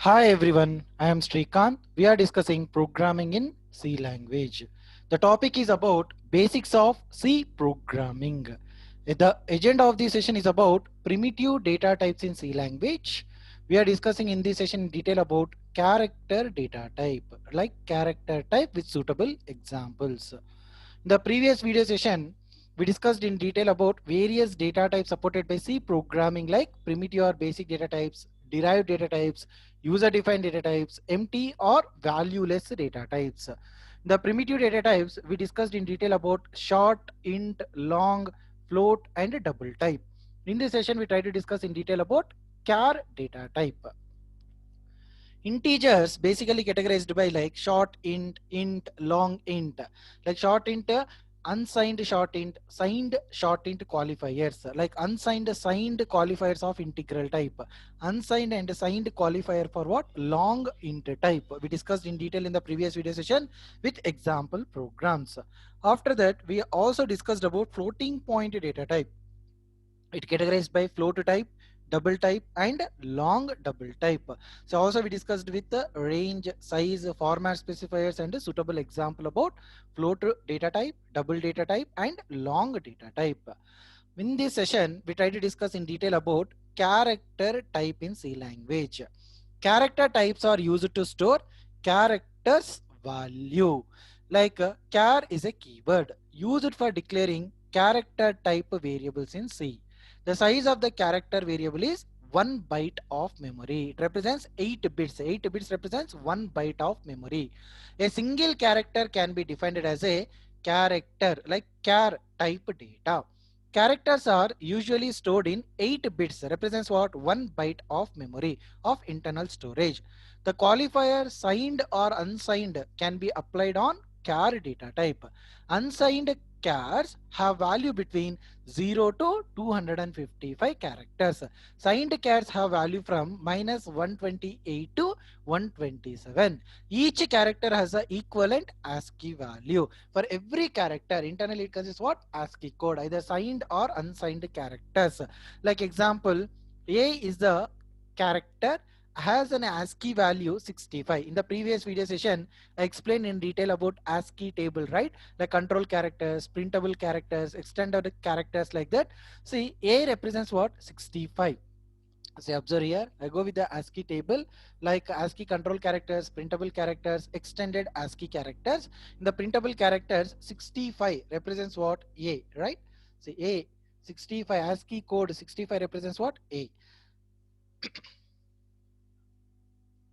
Hi everyone, I am Srikanth. We are discussing programming in C language. The topic is about basics of C programming. The agenda of this session is about primitive data types in C language. We are discussing in this session in detail about character data type, like character type with suitable examples. In the previous video session, we discussed in detail about various data types supported by C programming like primitive or basic data types, derived data types, user-defined data types, empty or valueless data types. The primitive data types we discussed in detail about short, int, long, float, and double type. In this session, we try to discuss in detail about char data type. Integers basically categorized by like short int, long int. Like short int, unsigned short int, signed short int qualifiers. Like unsigned, signed qualifiers of integral type. Unsigned and signed qualifier for what? Long int type. We discussed in detail in the previous video session with example programs. After that, we also discussed about floating point data type. It categorized by float type, double type, and long double type. So also we discussed with the range, size, format specifiers, and a suitable example about float data type, double data type, and long data type. In this session, we try to discuss in detail about character type in C language. Character types are used to store characters value. Like char is a keyword used for declaring character type variables in C. The size of the character variable is 1 byte of memory. It represents 8 bits. 8 bits represents 1 byte of memory. A single character can be defined as a character like char type data. Characters are usually stored in 8 bits, represents what? 1 byte of memory of internal storage. The qualifier signed or unsigned can be applied on char data type. Unsigned chars have value between 0 to 255 characters. Signed chars have value from -128 to 127. Each character has a equivalent ASCII value. For every character, internally it consists what? ASCII code, either signed or unsigned characters. Like example, A is the character has an ASCII value 65. In the previous video session, I explained in detail about ASCII table, right? Like control characters, printable characters, extended characters like that. See, A represents what? 65. Say observe here, I go with the ASCII table like ASCII control characters, printable characters, extended ASCII characters. In the printable characters, 65 represents what? A, right? Say A, 65 ASCII code 65 represents what? A.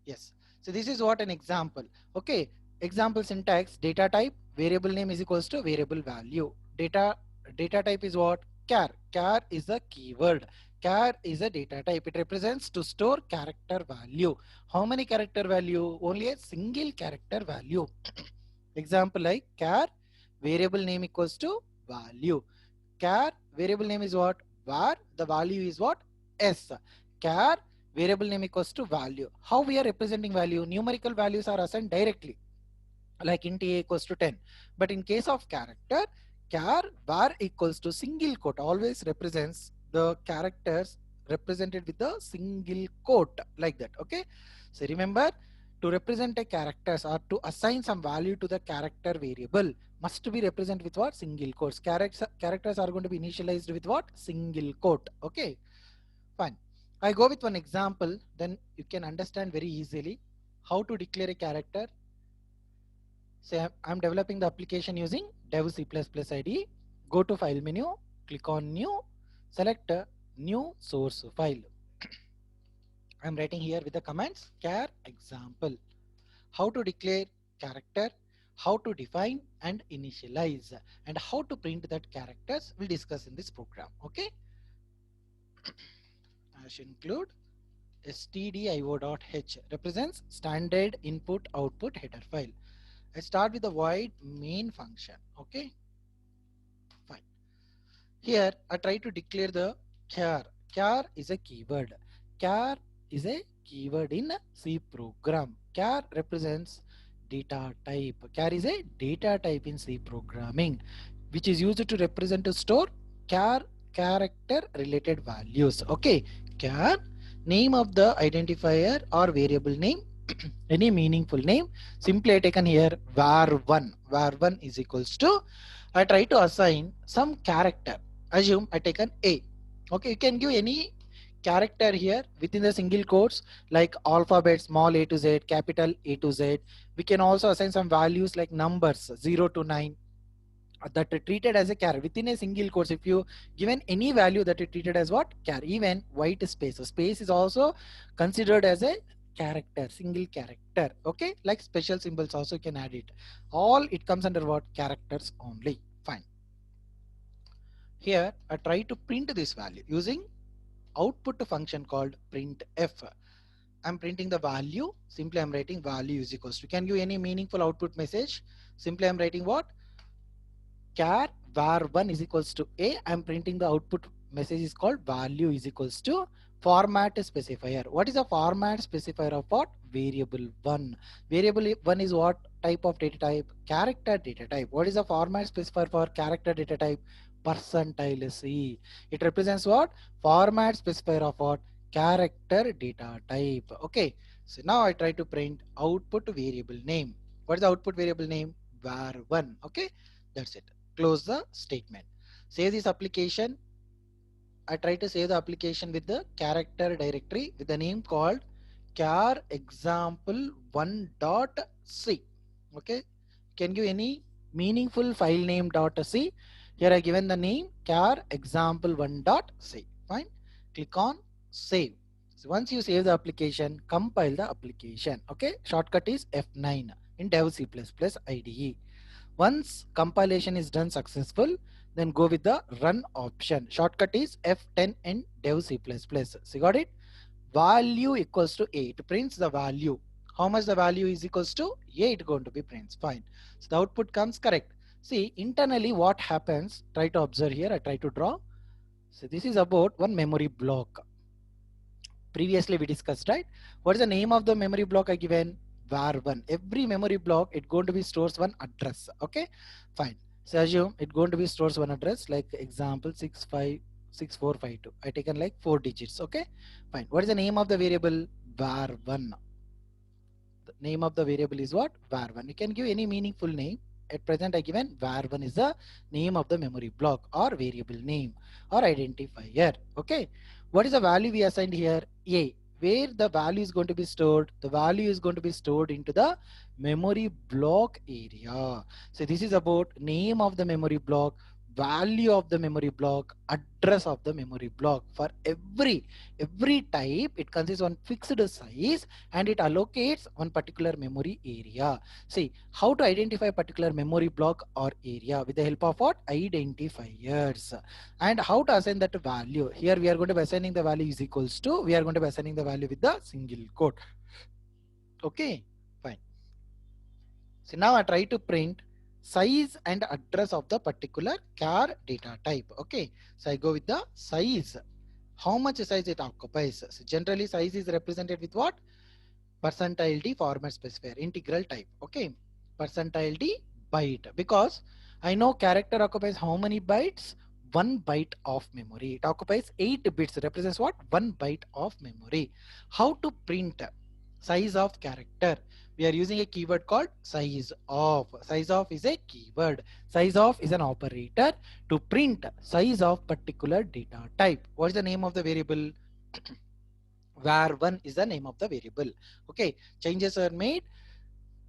Yes. So this is what an example. Okay. Example syntax, data type, variable name is equals to variable value. Data type is what? Char. Char is a keyword. Char is a data type. It represents to store character value. How many character value? Only a single character value. Example like char, variable name equals to value. Char, variable name is what? Var, the value is what? S. Char, variable name equals to value. How we are representing value? Numerical values are assigned directly, like int a equals to 10. But in case of character, char var equals to single quote always represents the characters represented with the single quote, like that. Okay. So remember, to represent a characters or to assign some value to the character variable must be represented with what? Single quotes. Characters are going to be initialized with what? Single quote. Okay. Fine. I go with one example, then you can understand very easily how to declare a character. Say I'm developing the application using dev C++ IDE. Go to file menu, click on new, select new source file. I'm writing here with the commands char example. How to declare character, how to define and initialize, and how to print that characters we'll discuss in this program. Okay. Hash include stdio.h represents standard input output header file. I start with the void main function. Okay, fine. Here I try to declare the char. Char is a keyword. Char is a keyword in C program. Char represents data type. Char is a data type in C programming, which is used to represent to store char character related values. Okay, char name of the identifier or variable name, any meaningful name. Simply I taken here var1. Var1 is equals to, I try to assign some character. Assume I taken A. Okay, you can give any character here within the single quotes like alphabet small a to z, capital A to z. We can also assign some values like numbers 0 to 9 that are treated as a char within a single quotes. If you given any value that is treated as what char, even white space, so space is also considered as a character, single character. Okay, like special symbols also can add it. All it comes under what characters only. Fine. Here I try to print this value using output function called printf. I'm printing the value. Simply I'm writing value is equals to, can give any meaningful output message. Simply I'm writing what char var1 is equals to a. I'm printing the output message is called value is equals to format specifier. What is the format specifier of what? Variable 1. Variable 1 is what type of data type? Character data type. What is the format specifier for character data type? Percentile C. It represents what? Format specifier of what? Character data type. Okay. So now I try to print output variable name. What is the output variable name? Var1. Okay. That's it. Close the statement. Save this application. I try to save the application with the character directory with the name called char example1.c. Okay, can give any meaningful file name .c. Here I given the name char example1.c. Fine. Click on save. So once you save the application, compile the application. Okay, shortcut is F9 in Dev C++ IDE. Once compilation is done successful, then go with the run option. Shortcut is F10 in Dev C++. So got it? Value equals to A. It prints the value. How much the value is equals to A, it going to be prints. Fine. So the output comes correct. See, internally what happens, try to observe here. I try to draw. So this is about one memory block. Previously we discussed, right? What is the name of the memory block I given? Var1. Every memory block it going to be stores one address. Okay, fine. So assume it going to be stores one address like example 656452. I taken like 4 digits. Okay, fine. What is the name of the variable? Var1. The name of the variable is what? Var1. You can give any meaningful name. At present I given var1 is the name of the memory block or variable name or identifier. Okay, what is the value we assigned here? A. Where the value is going to be stored? The value is going to be stored into the memory block area. So this is about name of the memory block, value of the memory block, address of the memory block. For every type it consists on fixed size and it allocates one particular memory area. See how to identify a particular memory block or area with the help of what? Identifiers. And how to assign that value? Here we are going to be assigning the value is equals to, we are going to be assigning the value with the single quote. Okay, fine. So now I try to print size and address of the particular char data type. Okay, so I go with the size. How much size it occupies? So generally size is represented with what? Percentile D format specifier, integral type. Okay, percentile D byte, because I know character occupies how many bytes? 1 byte of memory. It occupies 8 bits, represents what? 1 byte of memory. How to print size of character? We are using a keyword called size of. Size of is a keyword. Size of is an operator to print size of particular data type. What is the name of the variable? Var1 is the name of the variable. Okay, changes are made.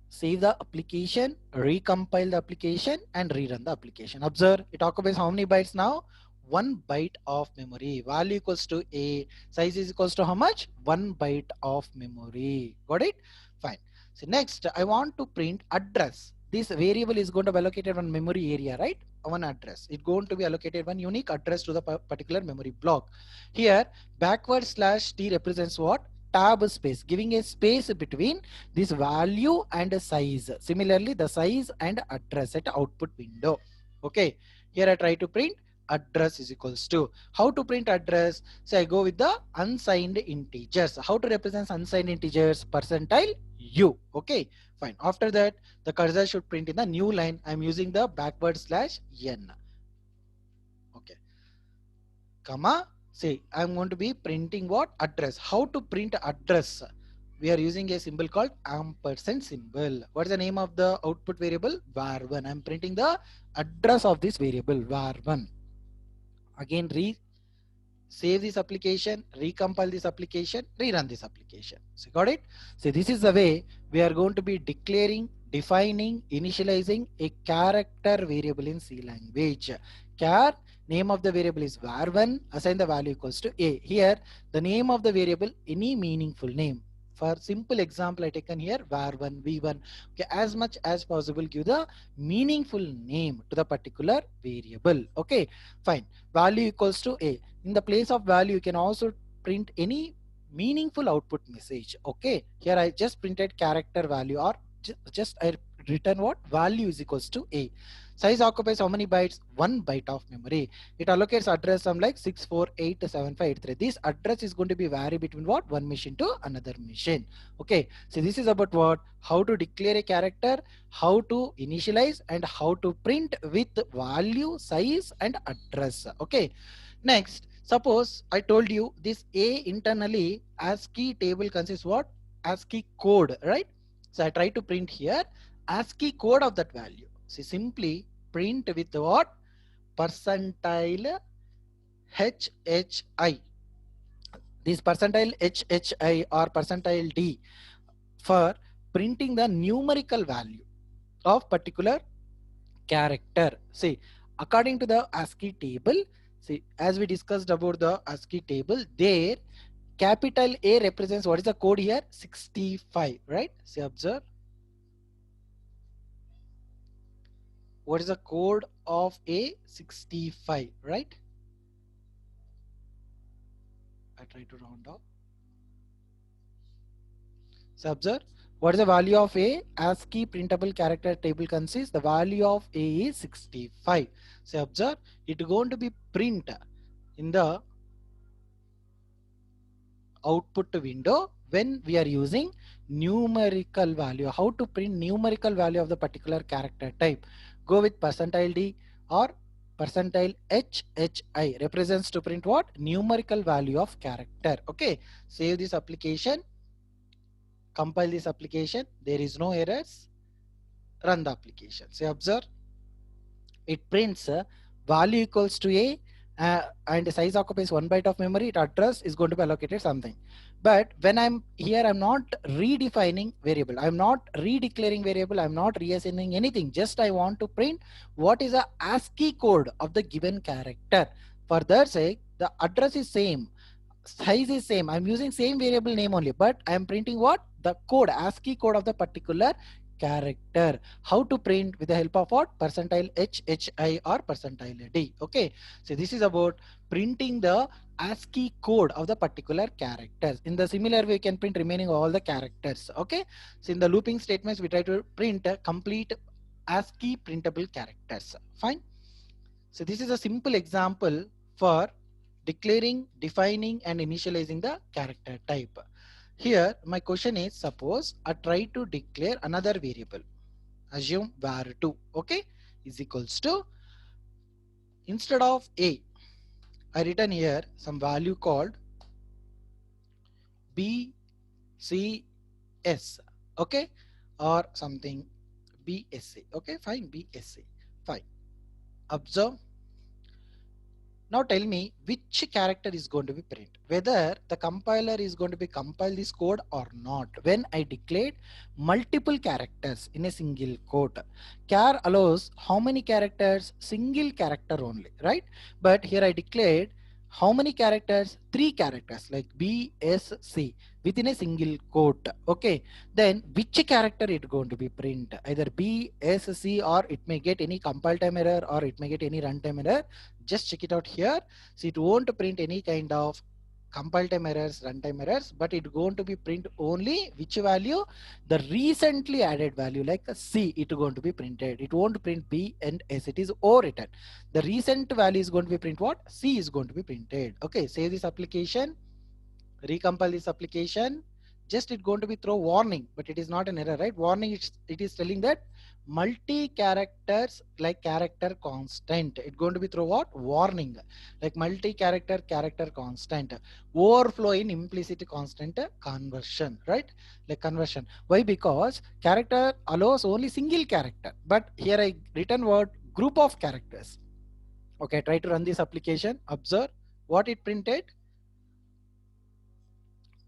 Save the application, recompile the application and rerun the application. Observe, it occupies how many bytes now? 1 byte of memory. Value equals to A. Size is equals to how much? 1 byte of memory. Got it? Fine. So next I want to print address. This variable is going to be allocated one memory area, right? One address. It's going to be allocated one unique address to the particular memory block. Here /t represents what? Tab space, giving a space between this value and a size. Similarly, the size and address at output window. Okay, here I try to print address is equals to, how to print address? So I go with the unsigned integers. How to represent unsigned integers? Percentile U. Okay, fine. After that, the cursor should print in the new line. I'm using the /n. Okay, comma See, I'm going to be printing what? Address. How to print address? We are using a symbol called ampersand symbol. What is the name of the output variable? var1. I'm printing the address of this variable var1. Again, save this application, recompile this application, rerun this application. So got it? So this is the way we are going to be declaring, defining, initializing a character variable in C language. Char, name of the variable is var1, assign the value equals to a. Here, the name of the variable, any meaningful name. For simple example, I taken here var1, v1. Okay, as much as possible, give the meaningful name to the particular variable. Okay, fine. Value equals to a. In the place of value, you can also print any meaningful output message. Okay, here I just printed character value, or just I written what? Value is equals to a. Size occupies how many bytes? 1 byte of memory. It allocates address some like 6487583. This address is going to be vary between what? One machine to another machine. Okay, so this is about what? How to declare a character, how to initialize, and how to print with value, size, and address. Okay, next, suppose I told you this A internally ASCII table consists what? ASCII code, right? So I try to print here ASCII code of that value. So simply print with what? Percentile HHI. This percentile HHI or percentile D for printing the numerical value of particular character. See, according to the ASCII table, see, as we discussed about the ASCII table, there capital A represents what is the code here? 65, right? See, observe. What is the code of A? 65, right? I try to round off. So observe, what is the value of A? ASCII printable character table consists, the value of A is 65. So observe, it is going to be print in the output window when we are using numerical value. How to print numerical value of the particular character type? Go with percentile D or percentile HHI represents to print what? Numerical value of character. Okay, save this application, compile this application, there is no errors, run the application. So observe, it prints value equals to a and size occupies 1 byte of memory, its address is going to be allocated something. But when I'm here, I'm not redefining variable, I'm not redeclaring variable, I'm not reassigning anything, just I want to print what is the ASCII code of the given character. For that sake, the address is same, size is same, I'm using same variable name only, but I'm printing what? The code, ASCII code of the particular character. How to print? With the help of what? Percentile HHI or percentile D. Okay, so this is about printing the ASCII code of the particular characters. In the similar way, you can print remaining all the characters. Okay, so in the looping statements, we try to print a complete ASCII printable characters. Fine. So this is a simple example for declaring, defining, and initializing the character type. Here, my question is, suppose I try to declare another variable. Assume var2, okay, is equals to, instead of a, I written here some value called bcs, okay, or something bsa, okay, fine, bsa, fine. Observe. Now tell me which character is going to be print, whether the compiler is going to be compile this code or not. When I declared multiple characters in a single code, char allows how many characters? Single character only, right? But here I declared how many characters? 3 characters like B, S, C within a single quote. Okay, then which character it going to be print? Either B, S, C, or it may get any compile time error or it may get any runtime error. Just check it out here. So it won't print any kind of compile time errors, runtime errors, but it going to be print only which value? The recently added value like a C, it going to be printed. It won't print B and S, it is overwritten. The recent value is going to be print what? C is going to be printed. Okay, save this application, recompile this application, just it going to be throw warning, but it is not an error, right? Warning, it is telling that multi characters like character constant. It's going to be through what? Warning, like multi character constant, overflow in implicit constant conversion, right? Like conversion. Why? Because character allows only single character, but here I written word group of characters. Okay, try to run this application. Observe what it printed.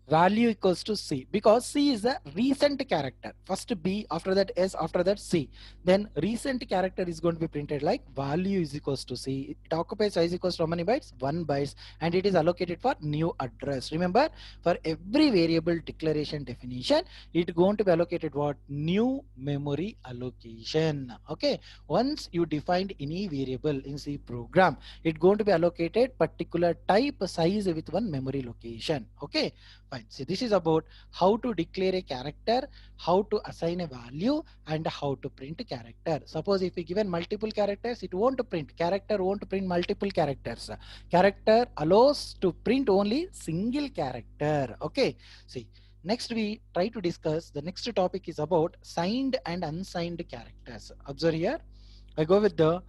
Value equals to C, because C is a recent character. First B, after that S, after that C. Then recent character is going to be printed like value is equals to C. It occupies size equals to how many bytes? 1 bytes, and it is allocated for new address. Remember, for every variable declaration definition, it going to be allocated what? New memory allocation. Okay. Once you defined any variable in C program, it going to be allocated particular type size with one memory location. Okay. Fine. So this is about how to declare a character, how to assign a value, and how to print a character. Suppose if we given multiple characters, it won't print. Character won't print multiple characters. Character allows to print only single character. Okay. See. Next, we try to discuss the next topic is about signed and unsigned characters. Observe here. I go with the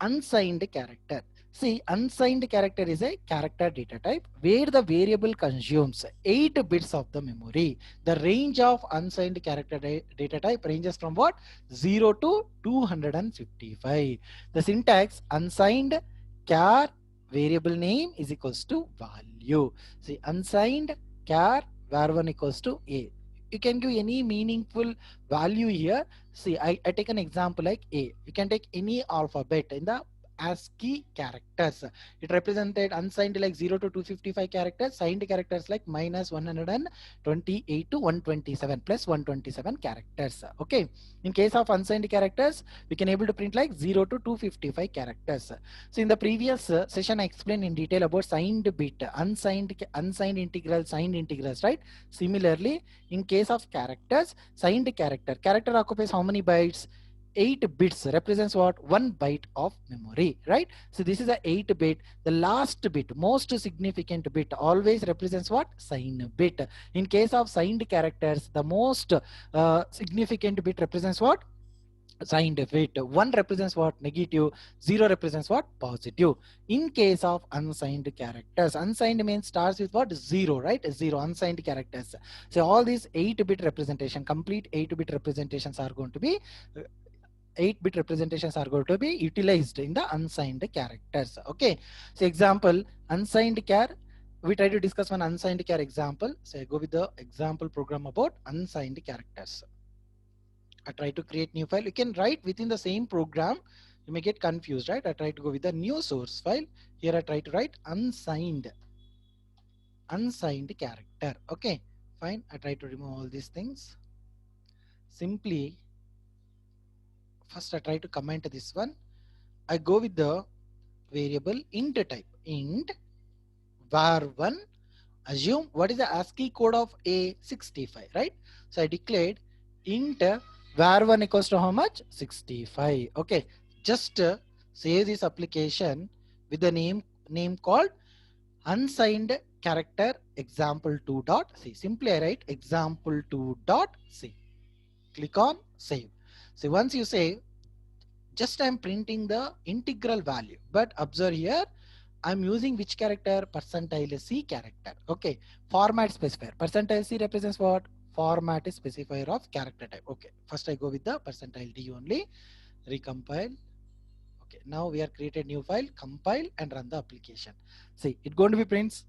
unsigned character. See, unsigned character is a character data type where the variable consumes 8 bits of the memory. The range of unsigned character data type ranges from what? 0 to 255. The syntax unsigned char variable name is equals to value. See, unsigned char var1 equals to a. You can give any meaningful value here. See, I take an example like A. You can take any alphabet in the ASCII characters. It represented unsigned like 0 to 255 characters, signed characters like minus 128 to 127 plus 127 characters. Okay. In case of unsigned characters, we can able to print like 0 to 255 characters. So in the previous session, I explained in detail about signed bit, unsigned integral, signed integrals, right? Similarly, in case of characters, signed character occupies how many bytes? 8 bits, represents what? 1 byte of memory, right? So this is a 8 bit. The last bit, most significant bit, always represents what? Sign bit. In case of signed characters, the most significant bit represents what? Signed bit. 1 represents what? Negative. 0 represents what? Positive. In case of unsigned characters, unsigned means starts with what? 0, right? 0. Unsigned characters. So all these 8-bit representation, complete 8-bit representations are going to be 8-bit representations are going to be utilized in the unsigned characters. Okay. So example, unsigned char. We try to discuss one unsigned char example. So I go with the example program about unsigned characters. I try to create new file. You can write within the same program. You may get confused, right? I try to go with the new source file. Here I try to write unsigned character. Okay, fine. I try to remove all these things. Simply, first I try to comment this one. I go with the variable int type. Int var1. Assume what is the ASCII code of A65, right? So I declared int var1 equals to how much? 65. Okay, just save this application with the name called unsigned character example2 dot c. Simply I write example2 dot c. Click on save. So once you save, just I'm printing the integral value, but observe here I'm using which character? Percentile C character. Okay. Format specifier. Percentile C represents what? Format specifier of character type. Okay. First I go with the percentile D only. Recompile. Okay. Now we are created new file. Compile and run the application. See, it's going to be prints.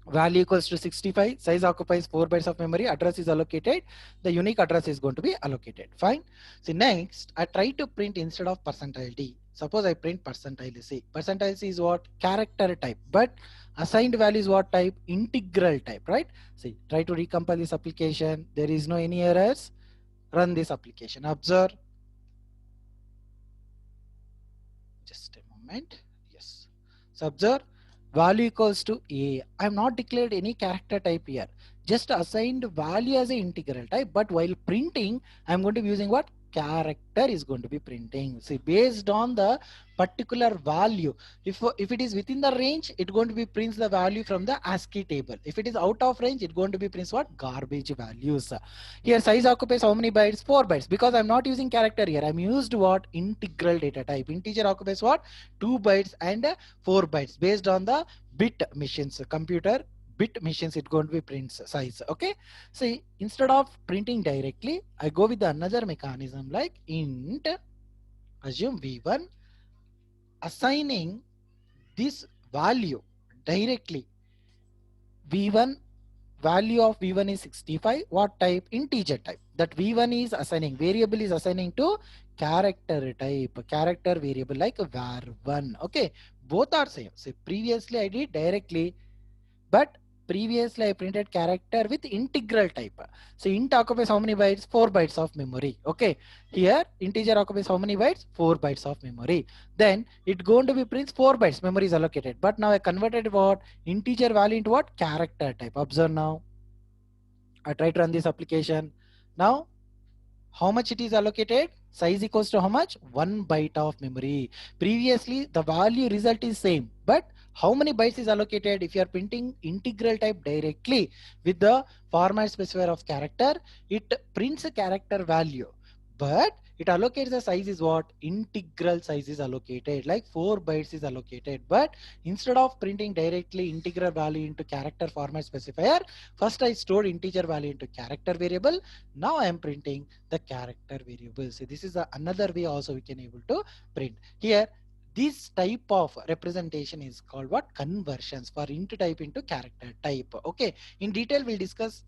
Value equals to 65. Size occupies 4 bytes of memory. Address is allocated. The unique address is going to be allocated. Fine. See, next I try to print instead of percentile D. Suppose I print percentile C. Percentile C is what? Character type. But assigned value is what type? Integral type, right? See, try to recompile this application. There is no any errors. Run this application. Observe. Just a moment. Yes. So observe. Value equals to A. I have not declared any character type here. Just assigned value as an integral type. But while printing, I am going to be using what? character is going to be printing. See, based on the particular value, if it is within the range, it's going to be prints the value from the ASCII table. If it is out of range, it's going to be prints what? Garbage values. Here size occupies how many bytes? 4 bytes. Because I'm not using character here, I'm used what? Integral data type. Integer occupies what? 2 bytes and 4 bytes. Based on the bit machines, computer bit machines, it's going to be prints size. Okay, see, instead of printing directly, I go with another mechanism like int, assume v1, assigning this value directly. v1 value of v1 is 65. What type? Integer type. That v1 is assigning, variable is assigning to character type, character variable like var1. Okay, both are same. So previously I did directly, but previously I printed character with integral type. So int occupies how many bytes? 4 bytes of memory. Okay, here integer occupies how many bytes? 4 bytes of memory. Then it going to be prints 4 bytes, memory is allocated. But now I converted what? Integer value into what? Character type. Observe now, I try to run this application. Now how much it is allocated? Size equals to how much? 1 byte of memory. Previously the value result is same, but how many bytes is allocated? If you are printing integral type directly with the format specifier of character, it prints a character value, but it allocates the size is what? Integral size is allocated, like 4 bytes is allocated. But instead of printing directly integral value into character format specifier, first I stored integer value into character variable. Now I am printing the character variable. So this is another way also we can able to print. Here this type of representation is called what? Conversions, for int type into character type. Okay, in detail we'll discuss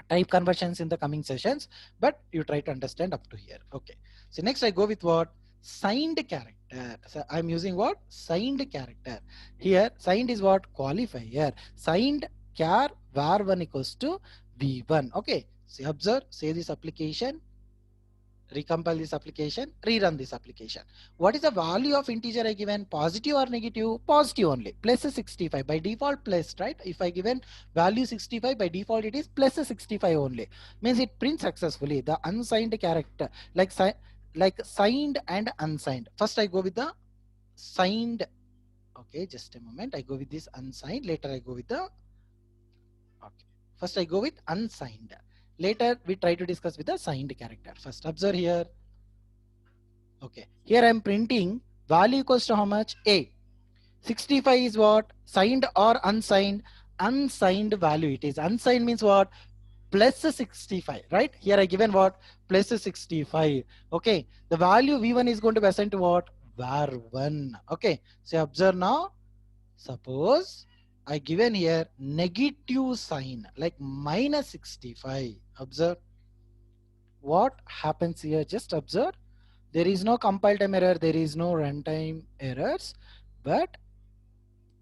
type conversions in the coming sessions, but you try to understand up to here. Okay, so next I go with what? Signed character. So I'm using what? Signed character. Here signed is what? Qualifier. Signed char var1 equals to v1. Okay, so observe, say this application, recompile this application, rerun this application. What is the value of integer I given? Positive or negative? Positive only. Plus 65 by default, plus, right? If I given value 65, by default it is plus 65 only. Means it prints successfully the unsigned character, like signed and unsigned. First I go with the signed. Okay, just a moment. I go with this unsigned. Later I go with the, okay, first I go with unsigned. Later we try to discuss with the signed character. First observe here. Okay, here I am printing value equals to how much? A. 65 is what? Signed or unsigned? Unsigned value it is. Unsigned means what? Plus 65, right? Here I given what? Plus 65. Okay, the value v1 is going to be assigned to what? var1. Okay, so observe now. Suppose I given here negative sign like minus 65. Observe what happens here. Just observe. There is no compile time error, there is no runtime errors, but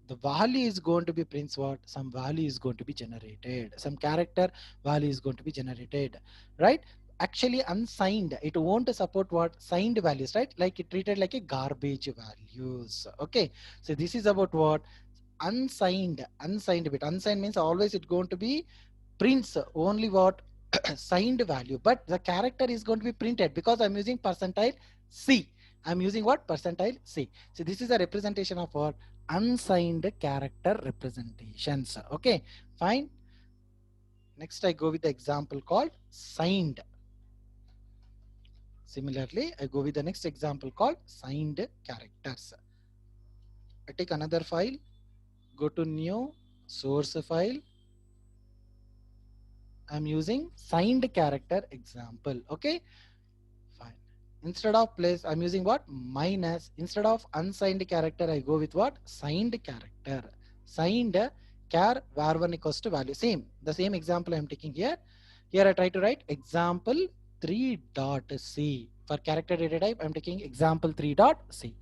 the value is going to be prints what? Some value is going to be generated, some character value is going to be generated, right? Actually unsigned, it won't support what? Signed values, right? Like it treated like a garbage values. Okay, so this is about what? Unsigned bit. Unsigned means always it's going to be prints only what? Signed value, but the character is going to be printed because I'm using percentile C. I'm using what? Percentile C. So this is a representation of what? Unsigned character representations. Okay, fine. Next I go with the example called signed. Similarly, I go with the next example called signed characters. I take another file, go to new source file. I'm using signed character example. Okay, fine. Instead of place, I'm using what? Minus. Instead of unsigned character, I go with what? Signed character. Signed char var1 equals to value. Same. The same example I'm taking here. Here I try to write example 3.c. For character data type, I'm taking example 3.c.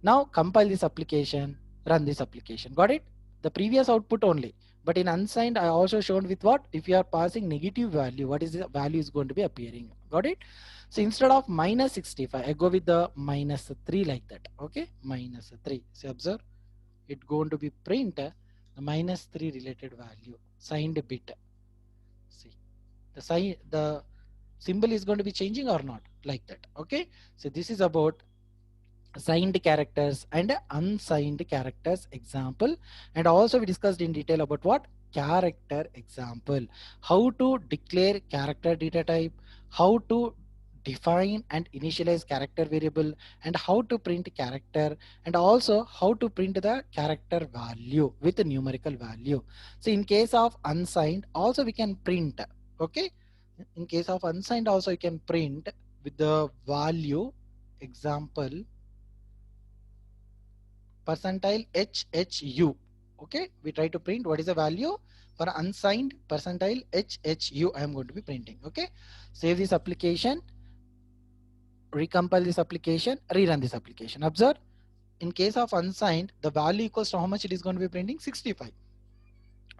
Now compile this application, run this application. Got it? The previous output only. But in unsigned, I also shown with what? If you are passing negative value, what is the value is going to be appearing. Got it? So instead of minus 65, I go with the minus 3 like that. Okay, minus 3. So observe, it going to be print the minus 3 related value, signed bit. See, the symbol is going to be changing or not, like that. Okay, so this is about signed characters and unsigned characters example, and also we discussed in detail about what character example, how to declare character data type, how to define and initialize character variable, and how to print character, and also how to print the character value with a numerical value. So in case of unsigned also we can print. Okay, in case of unsigned also you can print with the value example percentile HHU. Okay, we try to print what is the value for unsigned percentile HHU. I am going to be printing. Okay, save this application, recompile this application, rerun this application. Observe, in case of unsigned, the value equals to how much it is going to be printing? 65,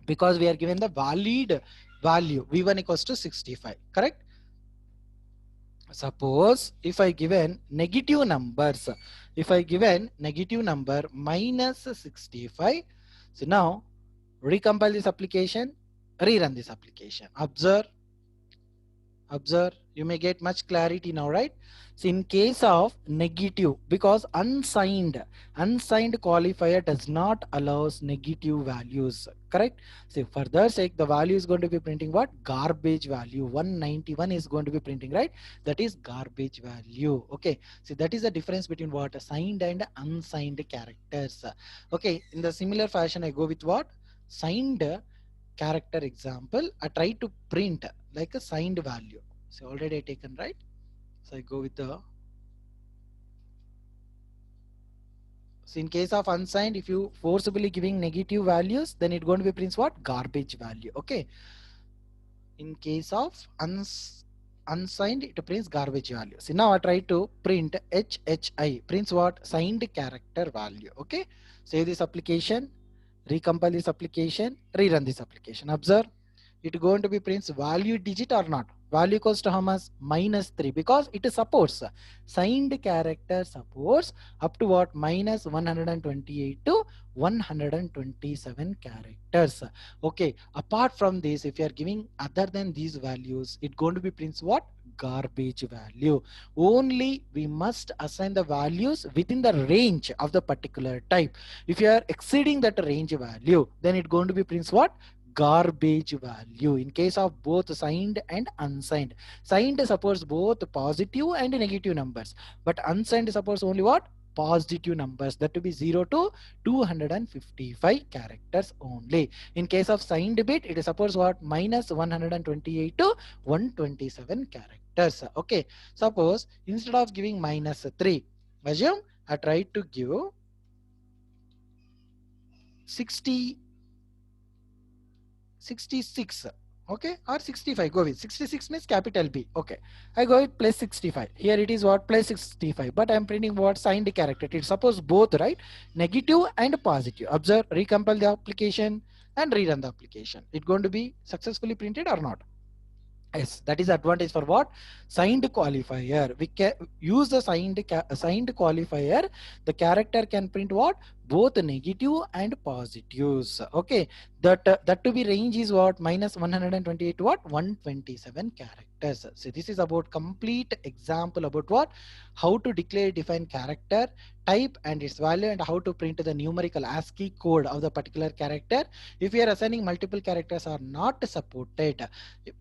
because we are given the valid value v1 equals to 65. Correct? Suppose if I given negative numbers, if I given negative number minus 65, so now recompile this application, rerun this application. Observe, you may get much clarity now, right? So in case of negative, because unsigned qualifier does not allows negative values, correct? So for their sake, the value is going to be printing what? Garbage value. 191 is going to be printing, right? That is garbage value. Okay, so that is the difference between what? Signed and unsigned characters. Okay, in the similar fashion, I go with what? Signed character example. I try to print like a signed value. So already I taken, right? So I go with the, so in case of unsigned, if you forcibly giving negative values, then it going to be prints what? Garbage value. Okay, in case of unsigned, it prints garbage value. So now I try to print HHI, prints what? Signed character value. Okay, save this application, recompile this application, rerun this application. Observe, it going to be prints value digit or not? Value equals to how much? -3, because it supports signed character, supports up to what? Minus 128 to 127 characters. Okay, apart from this, if you are giving other than these values, it going to be prints what? Garbage value. Only we must assign the values within the range of the particular type. If you are exceeding that range value, then it going to be prints what? Garbage value. In case of both signed and unsigned, signed supports both positive and negative numbers, but unsigned supports only what? Positive numbers, that to be 0 to 255 characters only. In case of signed bit, it supports what? Minus 128 to 127 characters. Okay, suppose instead of giving -3, assume I try to give 66, okay, or 65. Go with 66 means capital B. Okay, I go with plus 65. Here it is what? Plus 65, but I'm printing what? Signed character. It suppose both, right? Negative and positive. Observe, recompile the application and rerun the application. It going to be successfully printed or not? Yes, that is advantage for what? Signed qualifier. We can use the signed qualifier. The character can print what? Both negative and positives. Okay, that to be range is what? Minus 128 what? 127 characters. So this is about complete example about what? How to declare define character type and its value, and how to print the numerical ASCII code of the particular character. If we are assigning multiple characters are not supported,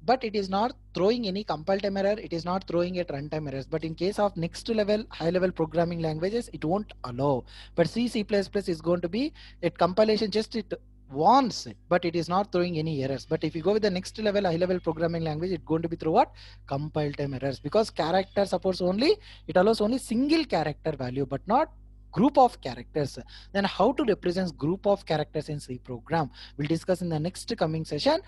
but it is not throwing any compile time error, it is not throwing at runtime errors. But in case of next level high level programming languages, it won't allow. But C++ is going to be at compilation, just it wants it, but it is not throwing any errors. But if you go with the next level high level programming language, it's going to be through what? Compile time errors, because character supports only, it allows only single character value, but not group of characters. Then how to represent group of characters in C program, we'll discuss in the next coming session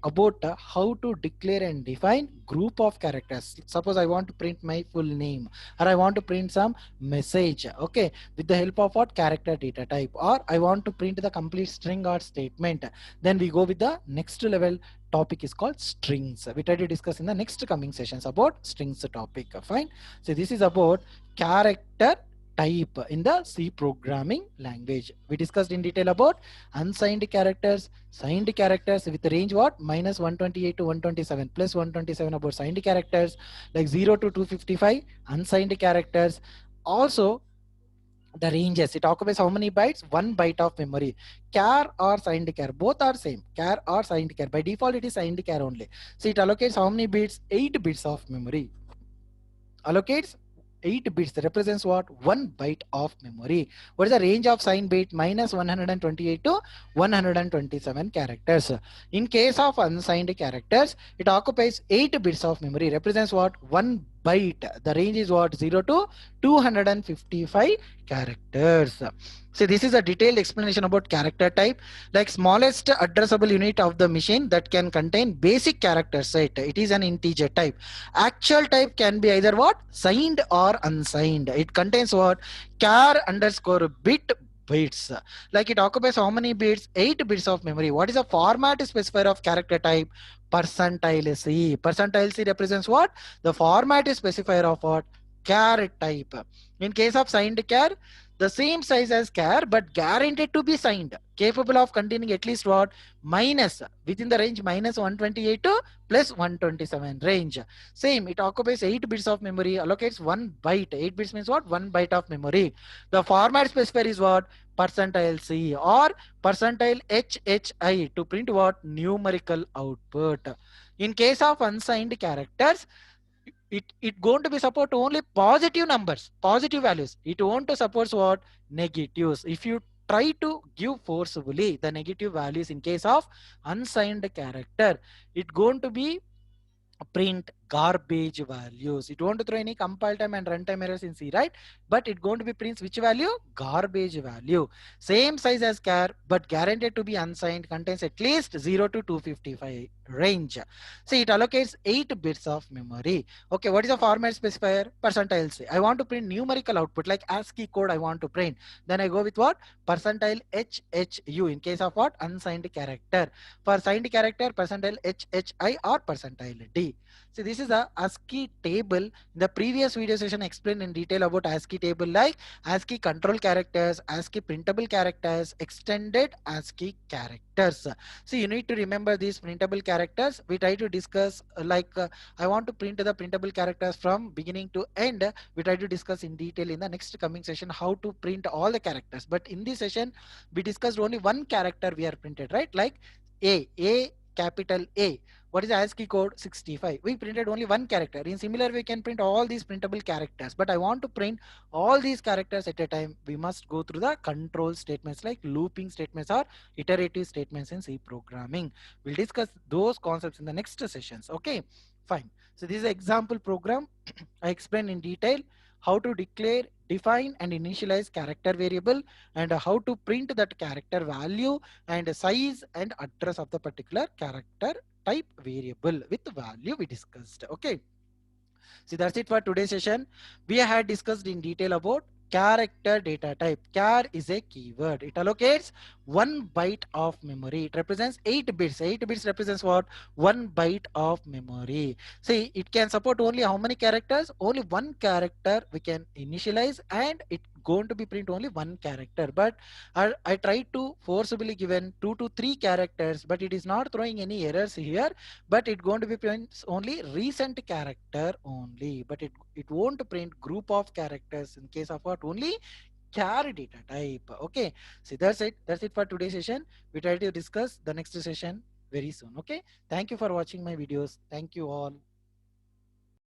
about how to declare and define group of characters. Suppose I want to print my full name, or I want to print some message, okay, with the help of what? Character data type, or I want to print the complete string or statement. Then we go with the next level topic is called strings. We try to discuss in the next coming sessions about strings topic. Fine. So this is about character type in the C programming language. We discussed in detail about unsigned characters, signed characters with range what? Minus 128 to 127, plus 127 about signed characters, like 0 to 255 unsigned characters. Also, the ranges, it occupies how many bytes? 1 byte of memory. Char or signed char, both are same. Char or signed char, by default it is signed char only. So it allocates how many bits? 8 bits of memory. Allocates 8 bits, represents what? 1 byte of memory. What is the range of signed bit? Minus 128 to 127 characters. In case of unsigned characters, it occupies 8 bits of memory, represents what? 1 byte. The range is what? 0 to 255 characters. So this is a detailed explanation about character type, like smallest addressable unit of the machine that can contain basic character set. It is an integer type. Actual type can be either what? Signed or unsigned. It contains what? Char underscore bit bits. Like it occupies how many bits? 8 bits of memory. What is the format specifier of character type? Percentile C. Percentile C represents what? The format specifier of what? Char type. In case of signed char, the same size as char but guaranteed to be signed, capable of containing at least what? Minus, within the range minus 128 to plus 127 range. Same, it occupies 8 bits of memory, allocates 1 byte. 8 bits means what? 1 byte of memory. The format specifier is what? Percentile C or percentile HHI to print what? Numerical output. In case of unsigned characters, it going to be support only positive numbers, positive values. It won't to support what? Negatives. If you try to give forcibly the negative values in case of unsigned character, it going to be print garbage values. It won't throw any compile time and runtime errors in C, right? But it going to be prints which value? Garbage value. Same size as char, but guaranteed to be unsigned, contains at least 0 to 255 range. See, it allocates 8 bits of memory. Okay, what is the format specifier? Percentile C. I want to print numerical output like ASCII code I want to print. Then I go with what? Percentile HHU in case of what? Unsigned character. For signed character, percentile HHI or percentile D. So this is a ASCII table. In the previous video session, I explained in detail about ASCII table, like ASCII control characters, ASCII printable characters, extended ASCII characters. So you need to remember these printable characters. We try to discuss I want to print the printable characters from beginning to end. We try to discuss in detail in the next coming session how to print all the characters. But in this session, we discussed only one character we are printed, right? Like A, capital A. What is the ASCII code? 65. We printed only one character. In similar, we can print all these printable characters. But I want to print all these characters at a time. We must go through the control statements like looping statements or iterative statements in C programming. We'll discuss those concepts in the next sessions. Okay, fine. So this is an example program. I explained in detail how to declare, define and initialize character variable, and how to print that character value and size and address of the particular character type variable with value we discussed. Okay, see, that's it for today's session. We had discussed in detail about character data type. Char is a keyword. It allocates 1 byte of memory. It represents 8 bits. 8 bits represents what? 1 byte of memory. See, it can support only how many characters? Only one character we can initialize, and it going to be print only one character. But I tried to forcibly given 2 to 3 characters, but it is not throwing any errors here. But it going to be print only recent character only, but it won't print group of characters in case of what? Only char data type. Okay, so that's it for today's session. We try to discuss the next session very soon. Okay, thank you for watching my videos. Thank you all.